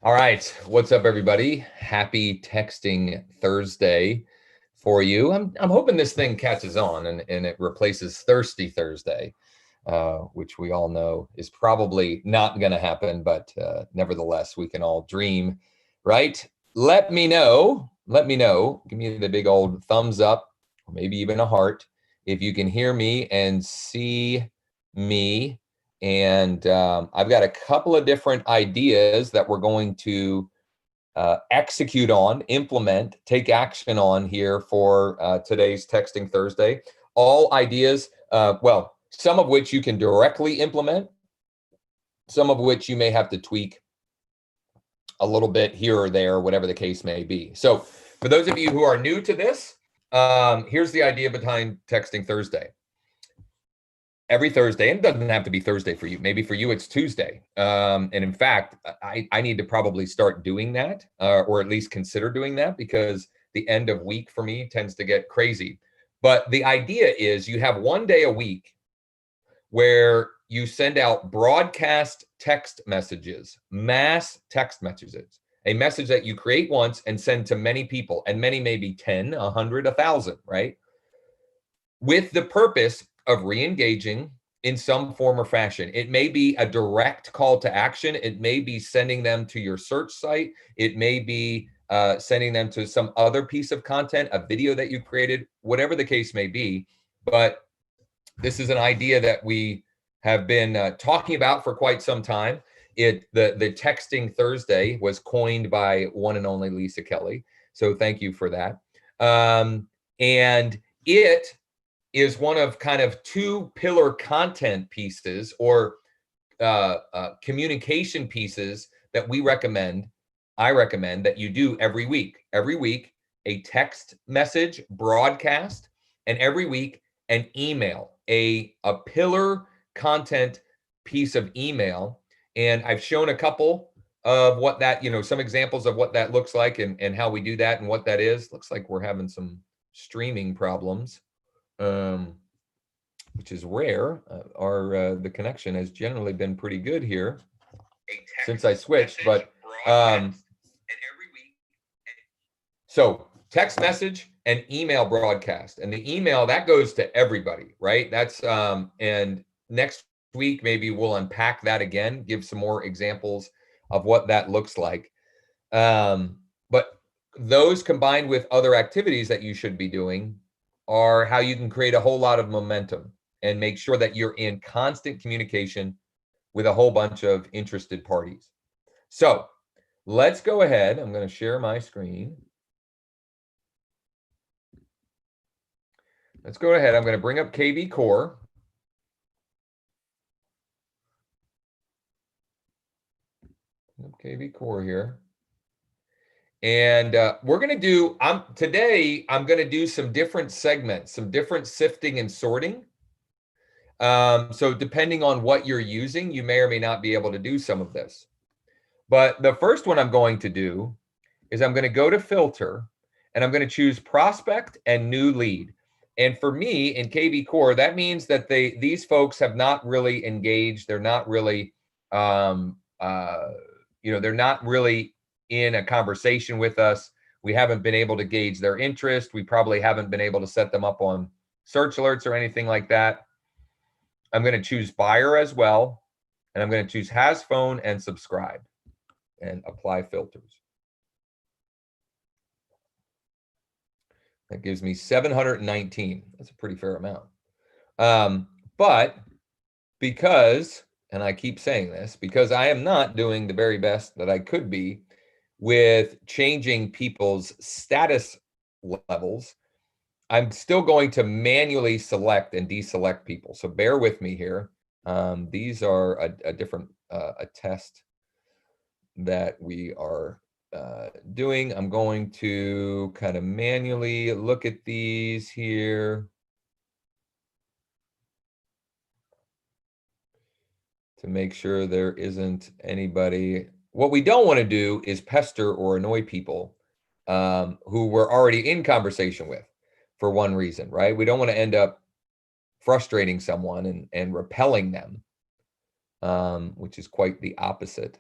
All right, what's up, everybody? Happy Texting Thursday for you. I'm hoping this thing catches on and it replaces Thirsty Thursday, which we all know is probably not going to happen, but nevertheless, we can all dream, right? Let me know. Let me know. Give me the big old thumbs up, or maybe even a heart, if you can hear me and see me. And I've got a couple of different ideas that we're going to execute on, implement, take action on here for today's Texting Thursday. All ideas, well, some of which you can directly implement, some of which you may have to tweak a little bit here or there, whatever the case may be. So for those of you who are new to this, here's the idea behind Texting Thursday. Every Thursday, and it doesn't have to be Thursday for you. Maybe for you, it's Tuesday. And in fact, I need to probably start doing that, or at least consider doing that, because the end of week for me tends to get crazy. But the idea is you have one day a week where you send out broadcast text messages, mass text messages, a message that you create once and send to many people, and many may be 10, 100, 1,000, right? With the purpose of re-engaging in some form or fashion. It may be a direct call to action. It may be sending them to your search site. It may be sending them to some other piece of content, a video that you created, whatever the case may be. But this is an idea that we have been talking about for quite some time. The Texting Thursday was coined by one and only Lisa Kelly. So thank you for that. And it is one of kind of two pillar content pieces or communication pieces that I recommend that you do every week. Every week, a text message broadcast, and every week, an email, a pillar content piece of email. And I've shown a couple of what that, some examples of what that looks like and how we do that and what that is. Looks like we're having some streaming problems. Which is rare. The connection has generally been pretty good here since I switched, but so text message and email broadcast, and the email that goes to everybody, right? That's and next week maybe we'll unpack that again, give some more examples of what that looks like. But those combined with other activities that you should be doing are how you can create a whole lot of momentum and make sure that you're in constant communication with a whole bunch of interested parties. So let's go ahead. I'm going to share my screen. Let's go ahead. I'm going to bring up KB Core. KB Core here. And we're going to do, today, I'm going to do some different segments, some different sifting and sorting. So depending on what you're using, you may or may not be able to do some of this. But the first one I'm going to do is I'm going to go to filter and I'm going to choose prospect and new lead. And for me in KB Core, that means that these folks have not really engaged. They're not really, they're not really in a conversation with us. We haven't been able to gauge their interest. We probably haven't been able to set them up on search alerts or anything like that. I'm going to choose buyer as well. And I'm going to choose has phone and subscribe and apply filters. That gives me 719. That's a pretty fair amount. But because, and I keep saying this, because I am not doing the very best that I could be with changing people's status levels, I'm still going to manually select and deselect people. So bear with me here. These are a different a test that we are doing. I'm going to kind of manually look at these here to make sure there isn't anybody. What we don't want to do is pester or annoy people who we're already in conversation with for one reason, right? We don't want to end up frustrating someone and repelling them, which is quite the opposite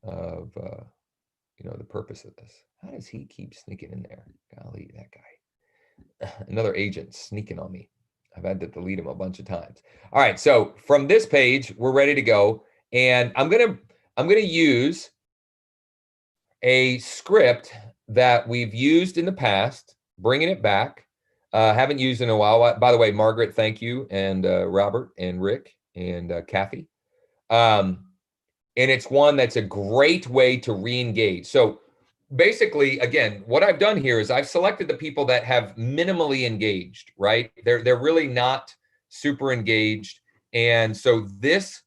of the purpose of this. How does he keep sneaking in there? Golly, that guy. Another agent sneaking on me. I've had to delete him a bunch of times. All right, so from this page, we're ready to go, and I'm gonna use a script that we've used in the past, bringing it back. Haven't used in a while. By the way, Margaret, thank you, and Robert and Rick and Kathy. And it's one that's a great way to re-engage. So basically, again, what I've done here is I've selected the people that have minimally engaged, right? They're really not super engaged. And so this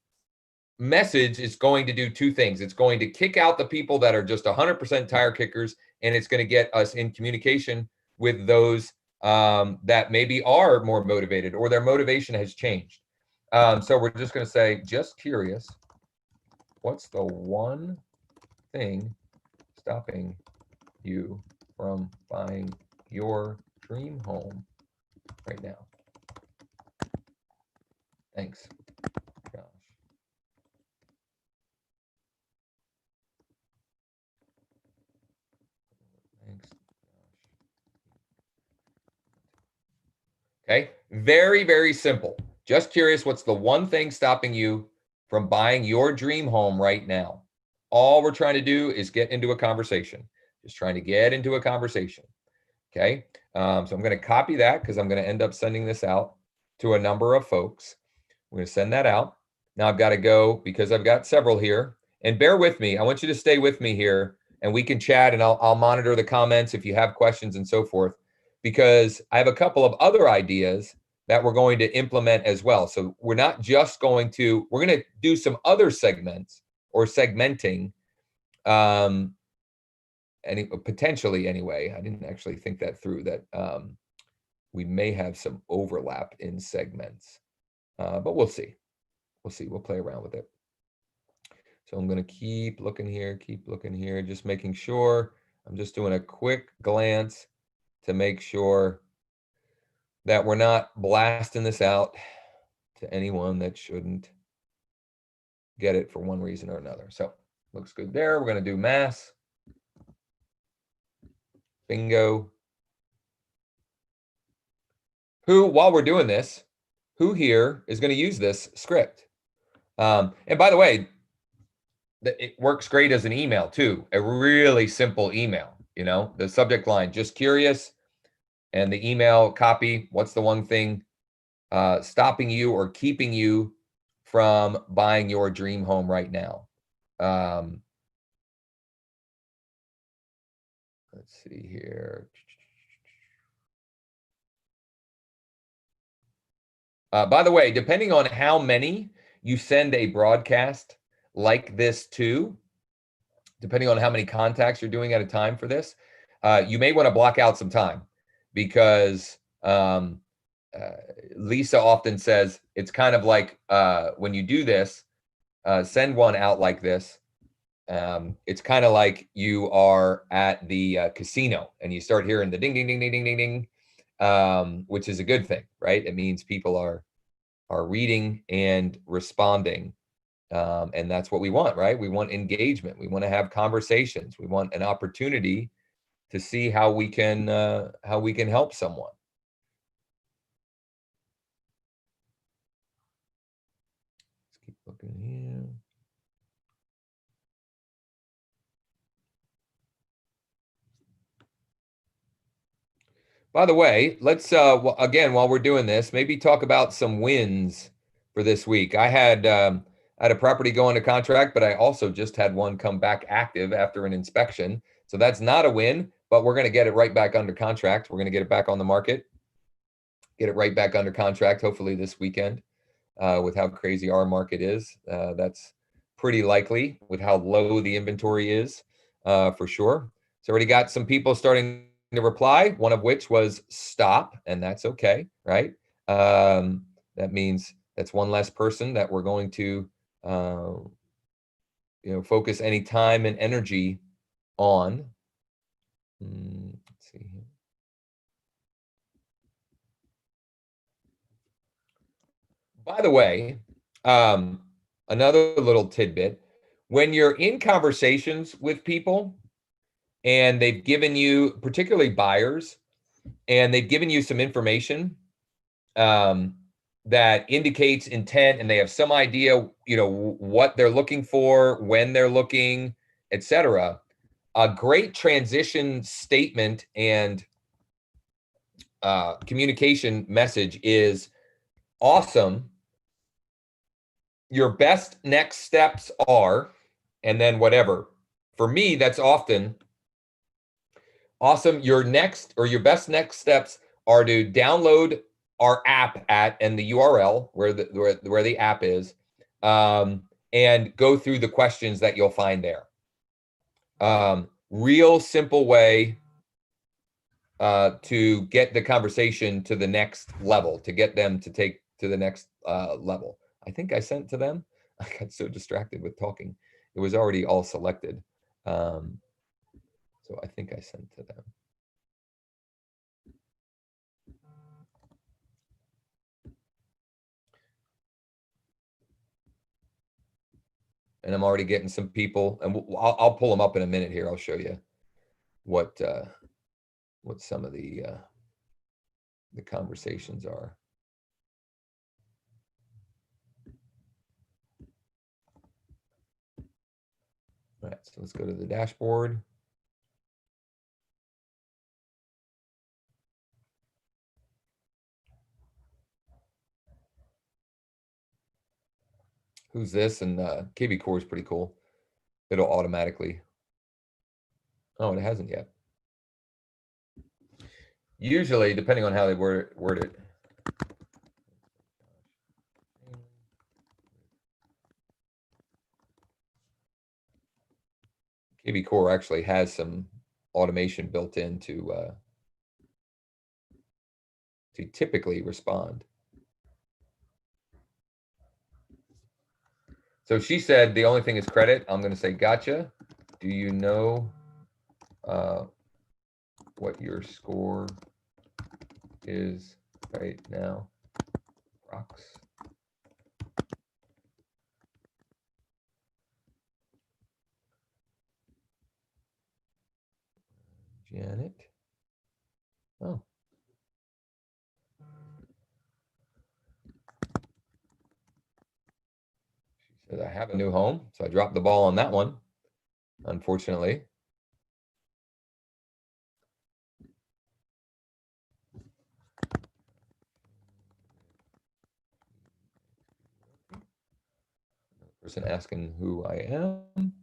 message is going to do two things. It's going to kick out the people that are just 100% tire kickers, and it's going to get us in communication with those that maybe are more motivated or their motivation has changed. So we're just going to say, just curious, what's the one thing stopping you from buying your dream home right now? Thanks, Josh. Thanks, Josh. Okay, very, very simple. Just curious, what's the one thing stopping you from buying your dream home right now? All we're trying to do is get into a conversation. Just trying to get into a conversation. Okay, so I'm going to copy that because I'm going to end up sending this out to a number of folks. I'm going to send that out. Now I've got to go because I've got several here. And bear with me. I want you to stay with me here, and we can chat, and I'll monitor the comments if you have questions and so forth, because I have a couple of other ideas that we're going to implement as well. So we're not just going to, we're going to do some other segments or segmenting, potentially anyway. I didn't actually think that through, that we may have some overlap in segments, but we'll see. We'll see. We'll play around with it. So I'm going to keep looking here, just making sure. I'm just doing a quick glance to make sure that we're not blasting this out to anyone that shouldn't get it for one reason or another. So looks good there. We're going to do mass. Bingo. Who, while we're doing this, who here is going to use this script? And by the way, it works great as an email too. A really simple email, the subject line, just curious, and the email copy, what's the one thing stopping you or keeping you from buying your dream home right now? Let's see here. By the way, depending on how many you send a broadcast like this to, depending on how many contacts you're doing at a time for this, you may want to block out some time, because Lisa often says it's kind of like when you do this, send one out like this. It's kind of like you are at the casino and you start hearing the ding, ding, ding, ding, ding, ding, ding, which is a good thing, right? It means people are reading and responding. And that's what we want, right? We want engagement. We want to have conversations. We want an opportunity to see how we can help someone. Let's keep looking here. By the way, let's again, while we're doing this, maybe talk about some wins for this week. I had a property go into contract, but I also just had one come back active after an inspection. So that's not a win, but we're going to get it right back under contract. We're going to get it back on the market, get it right back under contract, hopefully this weekend. With how crazy our market is, that's pretty likely with how low the inventory is, for sure. So already got some people starting to reply, one of which was stop, and that's okay, right? That means that's one less person that we're going to focus any time and energy on. Let's see here. By the way, another little tidbit, when you're in conversations with people and they've given you, particularly buyers, and they've given you some information that indicates intent, and they have some idea, what they're looking for, when they're looking, etc. A great transition statement and communication message is, awesome. Your best next steps are, and then whatever. For me, that's often, awesome. Your best next steps are to download our app and the URL where the app is, and go through the questions that you'll find there. Real simple way to get the conversation to the next level, to get them to take to the next level. I think I sent to them. I got so distracted with talking. It was already all selected. So I think I sent to them. And I'm already getting some people, and I'll pull them up in a minute here. I'll show you what some of the conversations are. All right, so let's go to the dashboard. Who's this? And KB Core is pretty cool. It'll automatically. Oh, it hasn't yet. Usually, depending on how they word it. KB Core actually has some automation built in to typically respond. So she said the only thing is credit. I'm going to say, gotcha. Do you know what your score is right now? Rocks. Janet. Oh. She said, I have a new home. So I dropped the ball on that one, unfortunately. Person asking who I am.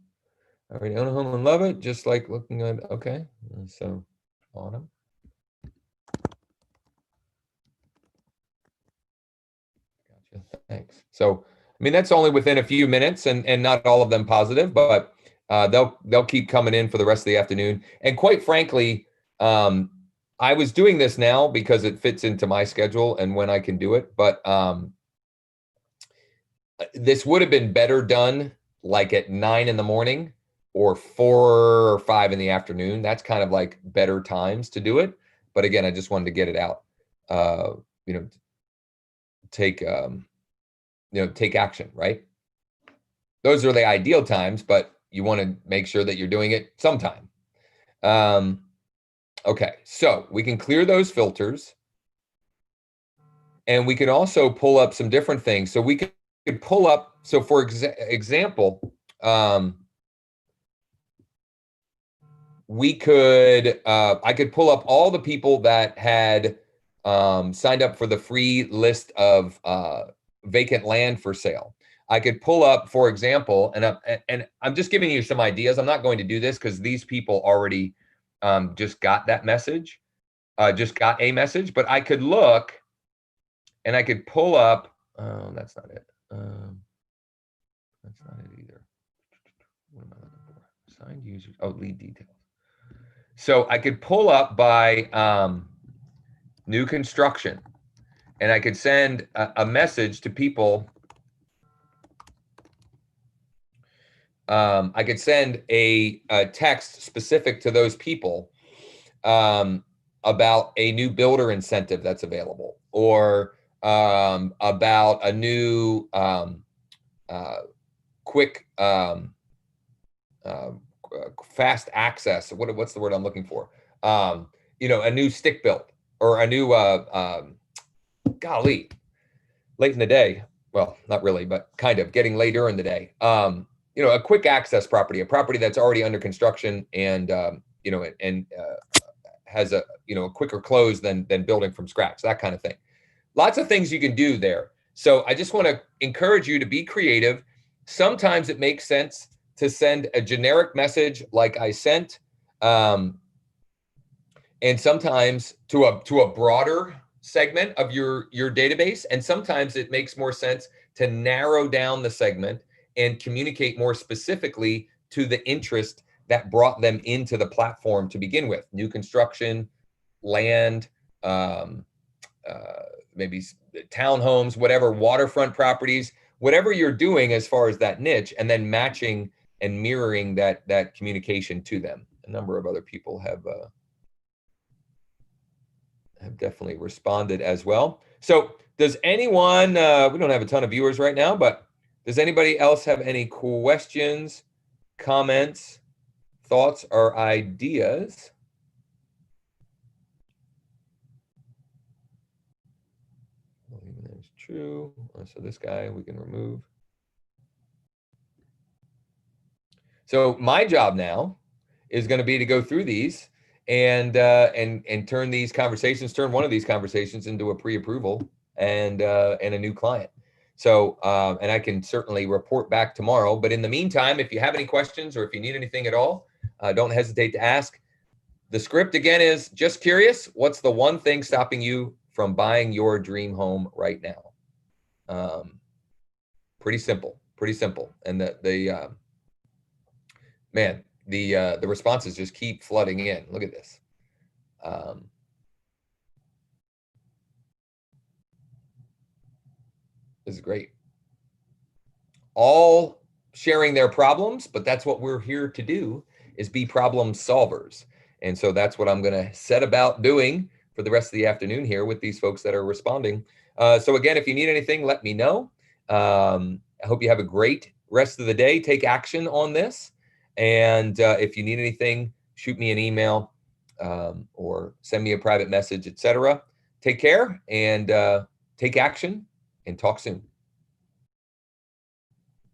I already own a home and love it, just like looking at, okay. So, Autumn. Gotcha, thanks. So, I mean, that's only within a few minutes, and not all of them positive, but they'll keep coming in for the rest of the afternoon. And quite frankly, I was doing this now because it fits into my schedule and when I can do it, but this would have been better done like at 9 in the morning or 4 or 5 in the afternoon. That's kind of like better times to do it. But again, I just wanted to get it out. Take take action, right? Those are the ideal times, but you want to make sure that you're doing it sometime. Okay, so we can clear those filters, and we can also pull up some different things. So we could pull up, so for example, we could, I could pull up all the people that had signed up for the free list of vacant land for sale. I could pull up, for example, and I'm just giving you some ideas. I'm not going to do this because these people already just got that message, just got a message, but I could look and I could pull up, that's not it. That's not it either. What am I looking for? Signed users, oh, lead details. So I could pull up by new construction, and I could send a message to people. I could send a text specific to those people about a new builder incentive that's available, or about a new quick fast access. What's the word I'm looking for? A new stick built or a new golly, late in the day. Well, not really, but kind of getting later in the day. A quick access property, a property that's already under construction and has a quicker close than building from scratch, that kind of thing. Lots of things you can do there. So I just want to encourage you to be creative. Sometimes it makes sense to send a generic message like I sent, and sometimes to a broader segment of your database. And sometimes it makes more sense to narrow down the segment and communicate more specifically to the interest that brought them into the platform to begin with. New construction, land, maybe townhomes, whatever, waterfront properties, whatever you're doing as far as that niche, and then matching and mirroring that communication to them. A number of other people have definitely responded as well. So does anyone, we don't have a ton of viewers right now, but does anybody else have any questions, comments, thoughts, or ideas? That's true. So this guy we can remove. So my job now is going to be to go through these and turn one of these conversations into a pre-approval and a new client. So and I can certainly report back tomorrow. But in the meantime, if you have any questions or if you need anything at all, don't hesitate to ask. The script again is just curious. What's the one thing stopping you from buying your dream home right now? Pretty simple. And the responses just keep flooding in. Look at this. This is great. All sharing their problems, but that's what we're here to do, is be problem solvers. And so that's what I'm going to set about doing for the rest of the afternoon here with these folks that are responding. So again, if you need anything, let me know. I hope you have a great rest of the day. Take action on this. And if you need anything, shoot me an email or send me a private message, etc. Take care and take action and talk soon.